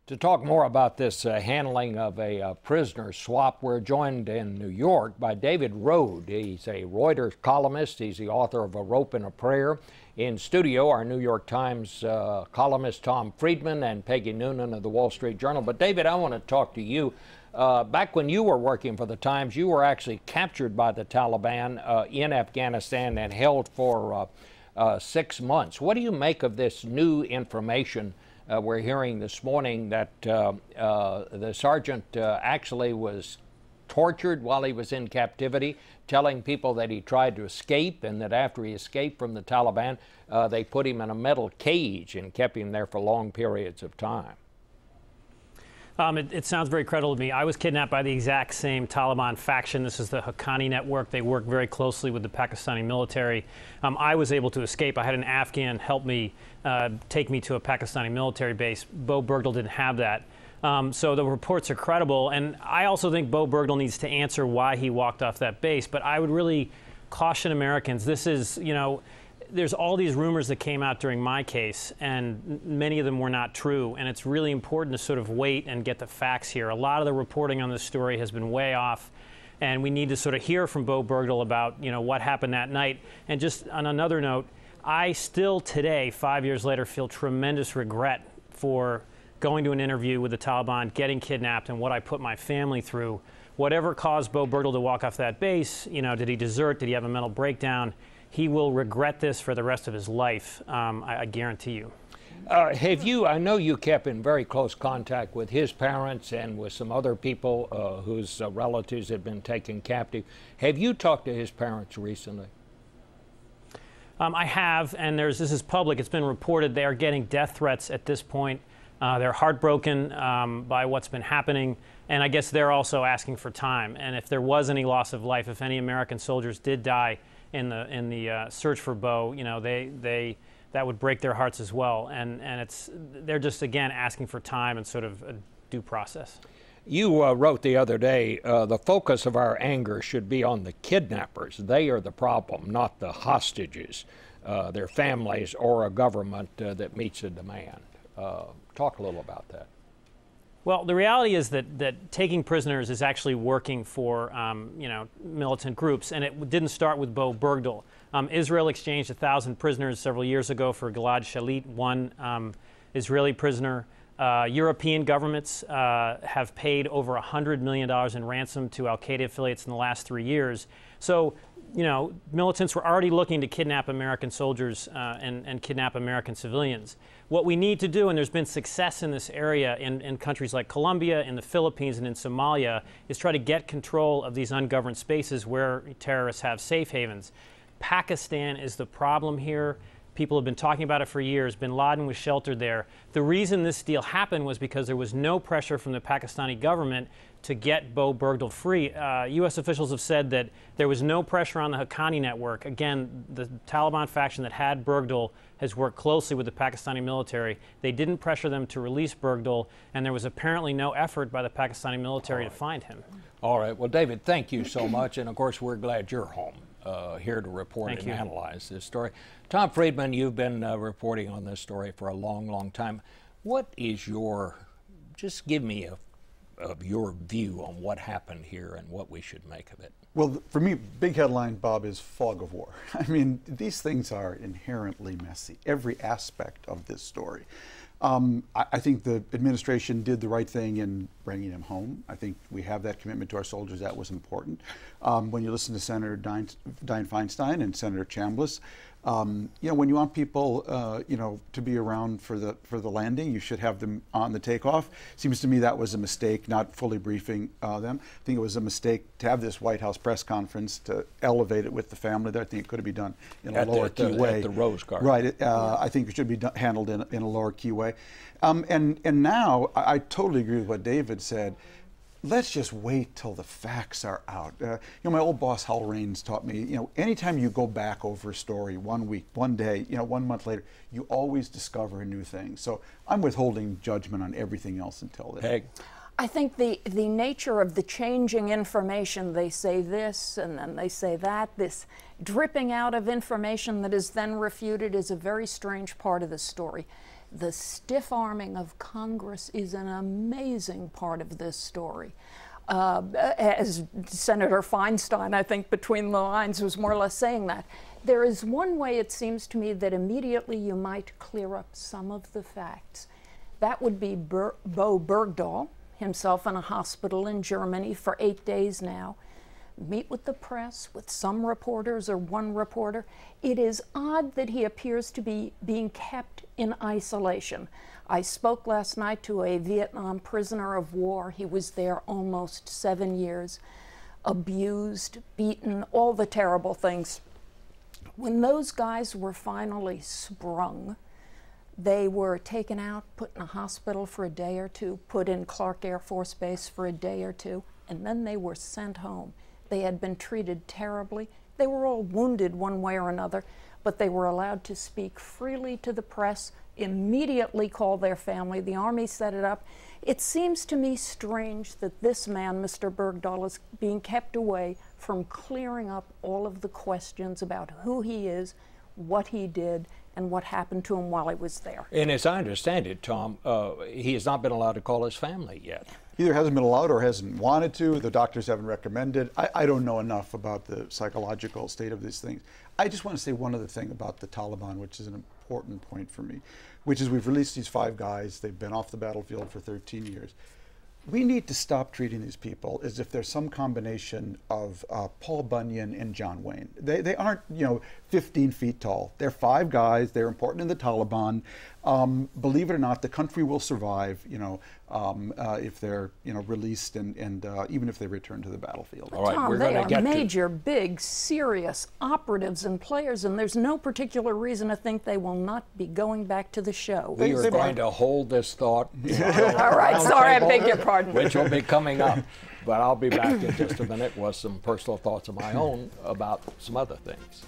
To talk more about this handling of a prisoner swap, we're joined in New York by David Rohde. He's a Reuters columnist. He's the author of A Rope and a Prayer. In studio, our New York Times columnist Tom Friedman and Peggy Noonan of the Wall Street Journal. But David, I want to talk to you. Back when you were working for the Times, you were actually captured by the Taliban in Afghanistan and held for 6 months. What do you make of this new information? We're hearing this morning that the sergeant actually was tortured while he was in captivity, telling people that he tried to escape and that after he escaped from the Taliban, they put him in a metal cage and kept him there for long periods of time. It sounds very credible to me. I was kidnapped by the exact same Taliban faction. This is the Haqqani network. They work very closely with the Pakistani military. I was able to escape. I had an Afghan help me take me to a Pakistani military base. Bowe Bergdahl didn't have that. So the reports are credible. And I also think Bowe Bergdahl needs to answer why he walked off that base. But I would really caution Americans. This is, there's all these rumors that came out during my case, and many of them were not true. And it's really important to sort of wait and get the facts here. A lot of the reporting on this story has been way off, and we need to sort of hear from Bowe Bergdahl about, what happened that night. And just on another note, I still today, 5 years later, feel tremendous regret for going to an interview with the Taliban, getting kidnapped, and what I put my family through. Whatever caused Bowe Bergdahl to walk off that base, did he desert? Did he have a mental breakdown? He will regret this for the rest of his life, I guarantee you. I know you kept in very close contact with his parents and with some other people whose relatives had been taken captive. Have you talked to his parents recently? I have, and this is public. It's been reported they are getting death threats at this point. They're heartbroken by what's been happening, and I guess they're also asking for time. And if there was any loss of life, if any American soldiers did die in the search for Bowe, that would break their hearts as well. And they're just again asking for time and sort of a due process. You wrote the other day, the focus of our anger should be on the kidnappers. They are the problem, not the hostages, their families, or a government that meets a demand. Talk a little about that. Well, the reality is that taking prisoners is actually working for militant groups, and it didn't start with Bowe Bergdahl. Israel exchanged 1,000 prisoners several years ago for Gilad Shalit, one Israeli prisoner. European governments have paid over $100 million in ransom to al-Qaeda affiliates in the last 3 years. So, militants were already looking to kidnap American soldiers and kidnap American civilians. What we need to do, and there's been success in this area in countries like Colombia, in the Philippines, and in Somalia, is try to get control of these ungoverned spaces where terrorists have safe havens. Pakistan is the problem here. People have been talking about it for years. Bin Laden was sheltered there. The reason this deal happened was because there was no pressure from the Pakistani government to get Bowe Bergdahl free. U.S. officials have said that there was no pressure on the Haqqani network. Again, the Taliban faction that had Bergdahl has worked closely with the Pakistani military. They didn't pressure them to release Bergdahl, and there was apparently no effort by the Pakistani military to find him. All right. Well, David, thank you so much. And, of course, we're glad you're home here to report and analyze this story. Tom Friedman, you've been reporting on this story for a long, long time. What is just give me your view on what happened here and what we should make of it. Well, for me, big headline, Bob, is fog of war. I mean, these things are inherently messy, every aspect of this story. I think the administration did the right thing in bringing him home. I think we have that commitment to our soldiers. That was important. When you listen to Senator Dianne Feinstein and Senator Chambliss, when you want people, to be around for the landing, you should have them on the takeoff. Seems to me that was a mistake, not fully briefing them. I think it was a mistake to have this White House press conference to elevate it with the family there. I think it could have been done in a lower key way. At the Rose Garden. Right. I think it should be handled in a lower key way. And now I totally agree with what David said. Let's just wait till the facts are out. My old boss, Hal Raines, taught me, anytime you go back over a story 1 week, 1 day, 1 month later, you always discover a new thing. So I'm withholding judgment on everything else until then. Peg. I think the nature of the changing information, they say this and then they say that, this dripping out of information that is then refuted is a very strange part of the story. The stiff arming of Congress is an amazing part of this story. As Senator Feinstein, I think, between the lines was more or less saying that. There is one way, it seems to me, that immediately you might clear up some of the facts. That would be Bowe Bergdahl, himself in a hospital in Germany for 8 days now, meet with the press, with some reporters or one reporter. It is odd that he appears to be being kept in isolation. I spoke last night to a Vietnam prisoner of war. He was there almost 7 years, abused, beaten, all the terrible things. When those guys were finally sprung, they were taken out, put in a hospital for a day or two, put in Clark Air Force Base for a day or two, and then they were sent home. They had been treated terribly. They were all wounded one way or another, but they were allowed to speak freely to the press, immediately call their family. The Army set it up. It seems to me strange that this man, Mr. Bergdahl, is being kept away from clearing up all of the questions about who he is, what he did, and what happened to him while he was there. And as I understand it, Tom, he has not been allowed to call his family yet. Either hasn't been allowed or hasn't wanted to. The doctors haven't recommended. I don't know enough about the psychological state of these things. I just want to say one other thing about the Taliban, which is an important point for me, which is we've released these 5 guys. They've been off the battlefield for 13 years. We need to stop treating these people as if there's some combination of Paul Bunyan and John Wayne. They aren't, 15 feet tall. They're 5 guys. They're important in the Taliban. Believe it or not, the country will survive, if they're, released and even if they return to the battlefield. But Tom, they are major, big, serious operatives and players, and there's no particular reason to think they will not be going back to the show. We are going to hold this thought. All right, sorry, I beg your pardon. Which will be coming up. But I'll be back in just a minute with some personal thoughts of my own about some other things.